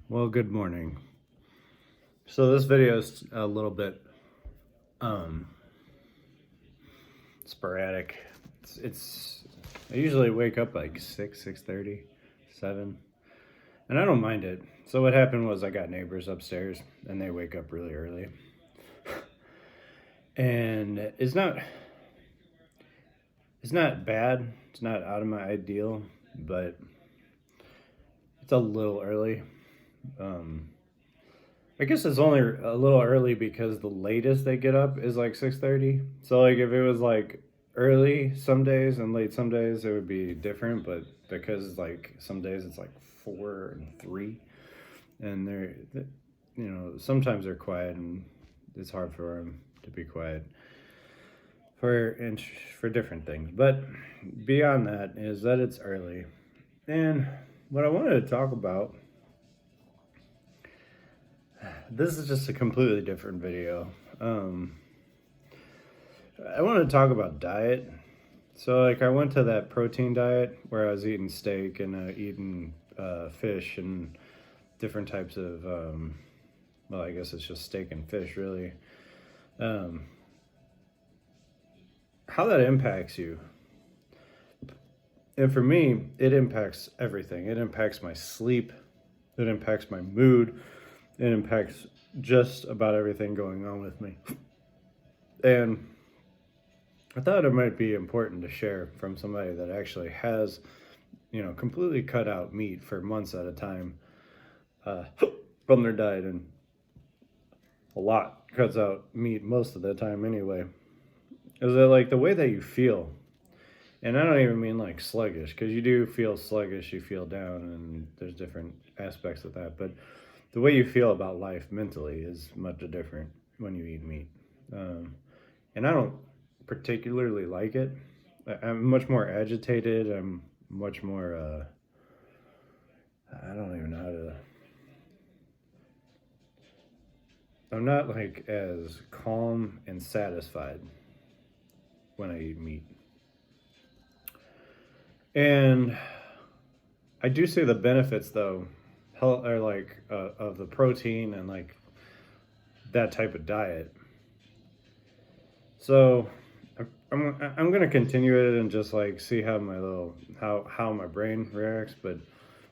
Well, good morning. So this video is a little bit um sporadic. It's I usually wake up like 6:30, 7, and I don't mind it. So what happened was I got neighbors upstairs and they wake up really early. And it's not bad. It's not out of my ideal, but it's a little early. Um I guess it's only a little early because the latest they get up is like 6:30. So like if it was like early some days and late some days, it would be different. But because like some days it's like 4 and 3, and sometimes they're quiet and it's hard for them to be quiet for different things. But beyond that is that it's early, and what I wanted to talk about. This is just a completely different video. I want to talk about diet. So, like, I went to that protein diet where I was eating steak and eating fish and different types of, well, I guess it's just steak and fish, really. Um, how that impacts you. And for me, it impacts everything. It impacts my sleep, it impacts my mood, it impacts just about everything going on with me. And I thought it might be important to share from somebody that actually has, completely cut out meat for months at a time uh, from their diet, and a lot cuts out meat most of the time anyway. Is it like the way that you feel? And I don't even mean like sluggish, because you do feel sluggish, you feel down, and there's different aspects of that. But the way you feel about life mentally is much different when you eat meat. And I don't particularly like it. I'm much more agitated. I'm much more, I don't even know how to. I'm not like as calm and satisfied when I eat meat. And I do see the benefits though, are like of the protein and like that type of diet. So I'm gonna continue it and just like see how how my brain reacts. But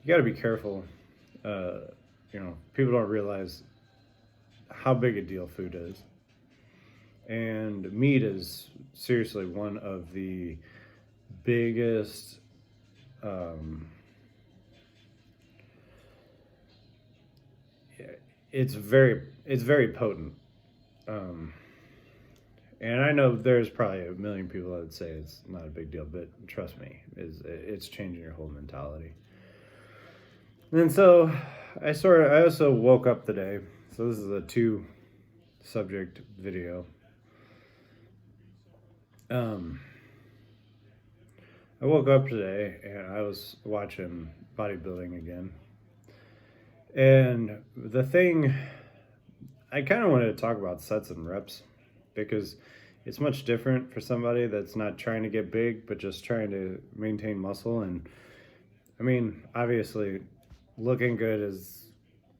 you got to be careful. Uh, People don't realize how big a deal food is, and meat is seriously one of the biggest. Um, it's very potent. Um, And I know there's probably a million people that would say it's not a big deal, but trust me, it's changing your whole mentality. And so I also woke up today. So this is a two subject video. Um, I woke up today and I was watching bodybuilding again. And the thing I kind of wanted to talk about sets and reps, because it's much different for somebody that's not trying to get big but just trying to maintain muscle. And I mean, obviously looking good is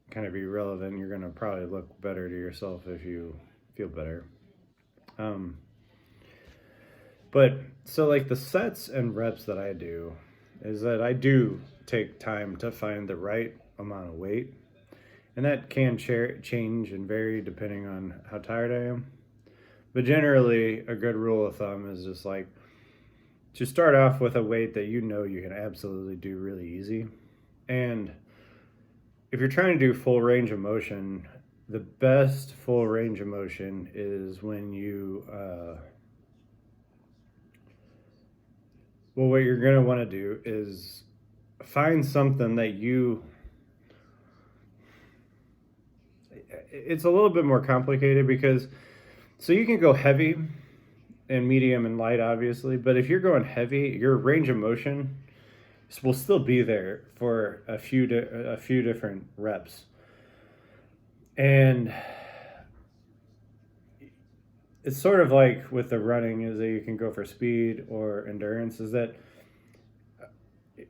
kind of irrelevant. You're going to probably look better to yourself if you feel better. um but so like the sets and reps that I do is that I do take time to find the right amount of weight, and that can change and vary depending on how tired I am. But generally, a good rule of thumb is just like to start off with a weight that you can absolutely do really easy. And if you're trying to do full range of motion, the best full range of motion is when what you're going to want to do is find something that it's a little bit more complicated, because so you can go heavy and medium and light, obviously. But if you're going heavy, your range of motion will still be there for a few different reps. And it's sort of like with the running, is that you can go for speed or endurance. Is that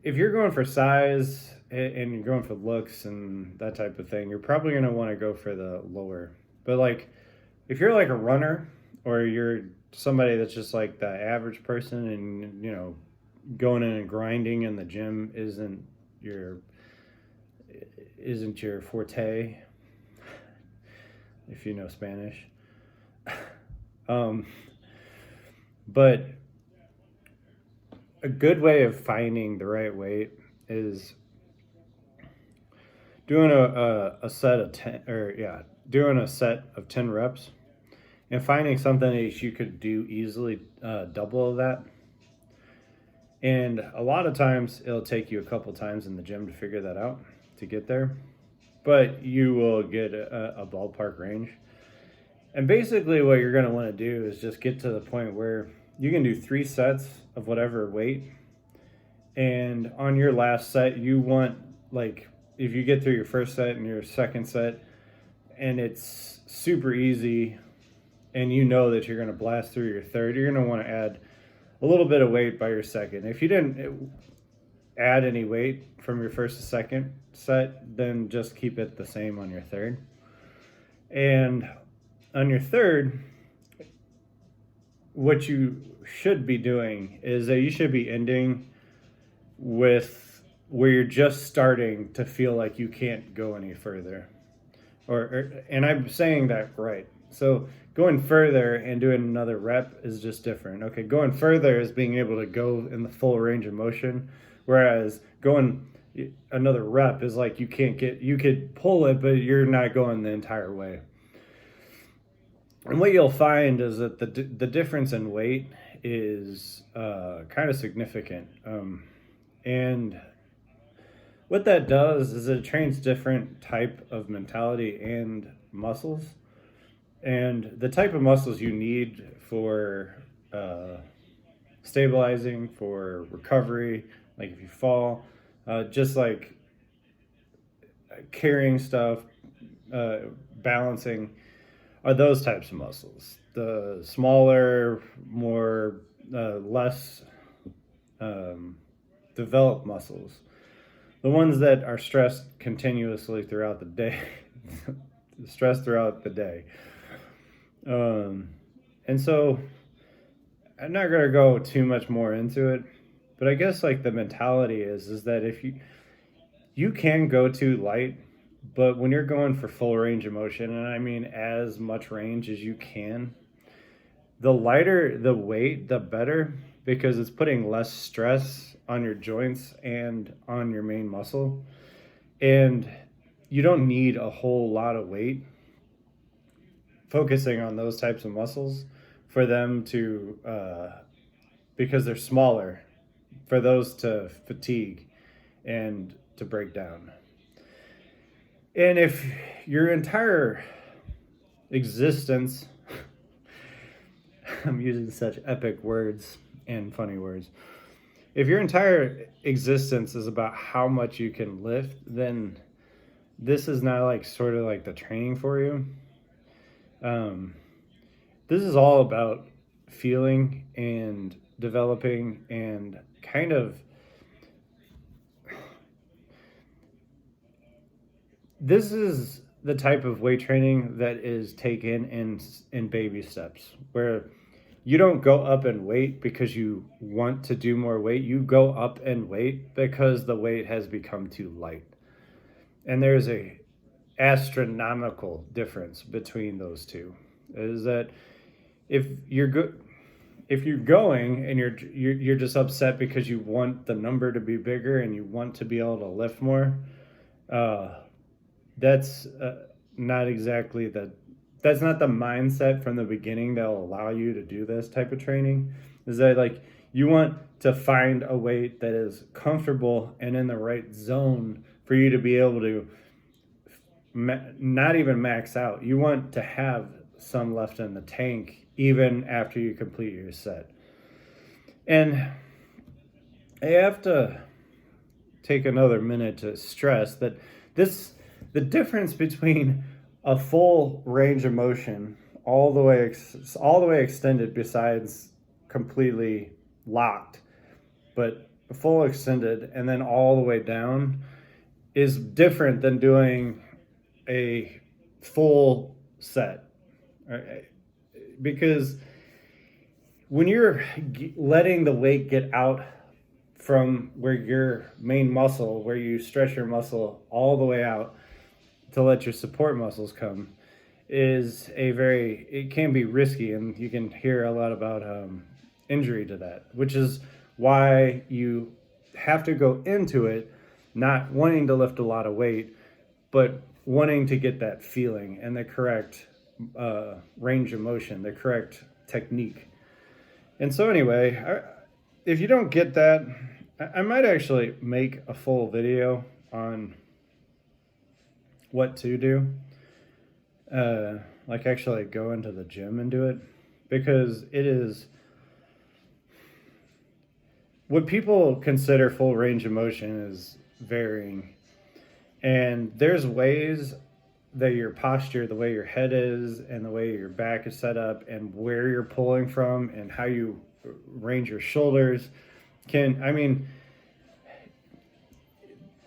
if you're going for size and you're going for looks and that type of thing, you're probably going to want to go for the lower. But like, if you're like a runner or you're somebody that's just like the average person, and going in and grinding in the gym your isn't your forte, if you know Spanish. But a good way of finding the right weight is doing a set of 10, or yeah, doing a set of 10 reps and finding something that you could do easily double of that. And a lot of times it'll take you a couple times in the gym to figure that out, to get there, but you will get a ballpark range. And basically what you're going to want to do is just get to the point where you can do 3 sets of whatever weight. And on your last set, you want, like, if you get through your first set and your second set and it's super easy and you know that you're going to blast through your third, you're going to want to add a little bit of weight by your second. If you didn't add any weight from your first to second set, then just keep it the same on your third. And on your third, what you should be doing is that you should be ending with where you're just starting to feel like you can't go any further. And I'm saying that right. So going further and doing another rep is just different. Okay, going further is being able to go in the full range of motion, whereas going another rep is like you could pull it, but you're not going the entire way. And what you'll find is that the difference in weight is kind of significant. And what that does is it trains different type of mentality and muscles. And the type of muscles you need for stabilizing, for recovery, like if you fall, just like carrying stuff, balancing, are those types of muscles. The smaller, more less developed muscles, the ones that are stressed continuously throughout the day, stressed throughout the day. And so I'm not going to go too much more into it, but I guess like the mentality is that if you can go too light, but when you're going for full range of motion, and I mean as much range as you can, the lighter the weight, the better, because it's putting less stress on your joints and on your main muscle. And you don't need a whole lot of weight focusing on those types of muscles for them to, because they're smaller, for those to fatigue and to break down. And if your entire existence, I'm using such epic words and funny words, if your entire existence is about how much you can lift, then this is not like sort of like the training for you. This is all about feeling and developing and kind of, this is the type of weight training that is taken in baby steps, where you don't go up in weight because you want to do more weight. You go up in weight because the weight has become too light. And there's a astronomical difference between those two. Is that if you're going and you're just upset because you want the number to be bigger and you want to be able to lift more, that's not exactly that's not the mindset from the beginning that will allow you to do this type of training. Is that like you want to find a weight that is comfortable and in the right zone for you to be able to not even max out. You want to have some left in the tank even after you complete your set. And I have to take another minute to stress that the difference between a full range of motion all the way extended, besides completely locked, but full extended, and then all the way down, is different than doing a full set. Right? Because when you're letting the weight get out from where your main muscle, where you stretch your muscle all the way out to let your support muscles come, it can be risky, and you can hear a lot about injury to that, which is why you have to go into it not wanting to lift a lot of weight, but wanting to get that feeling and the correct range of motion, the correct technique. And so anyway, if you don't get that, I might actually make a full video on what to do. Like actually go into the gym and do it, because it is what people consider full range of motion is varying. And there's ways that your posture, the way your head is and the way your back is set up and where you're pulling from and how you range your shoulders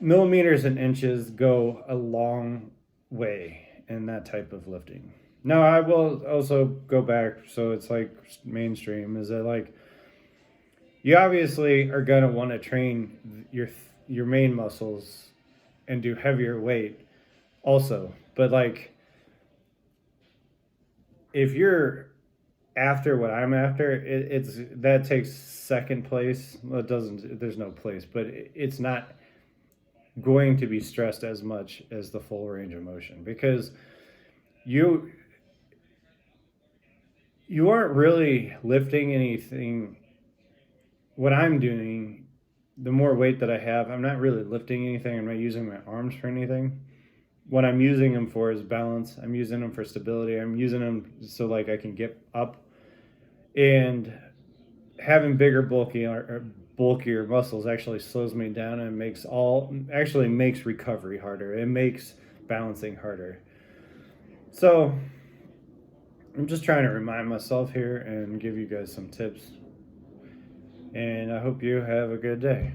millimeters and inches go a long way in that type of lifting. Now, I will also go back, so it's like mainstream, is that like you obviously are going to want to train your main muscles and do heavier weight also. But like if you're after what I'm after, that takes second place. Well, it doesn't, there's no place, but it's not going to be stressed as much as the full range of motion, because you aren't really lifting anything. What I'm doing, the more weight that I have, I'm not really lifting anything. I'm not using my arms for anything. What I'm using them for is balance. I'm using them for stability. I'm using them so like I can get up. And having bigger, bulkier muscles actually slows me down and makes recovery harder. It makes balancing harder. So I'm just trying to remind myself here and give you guys some tips. And I hope you have a good day.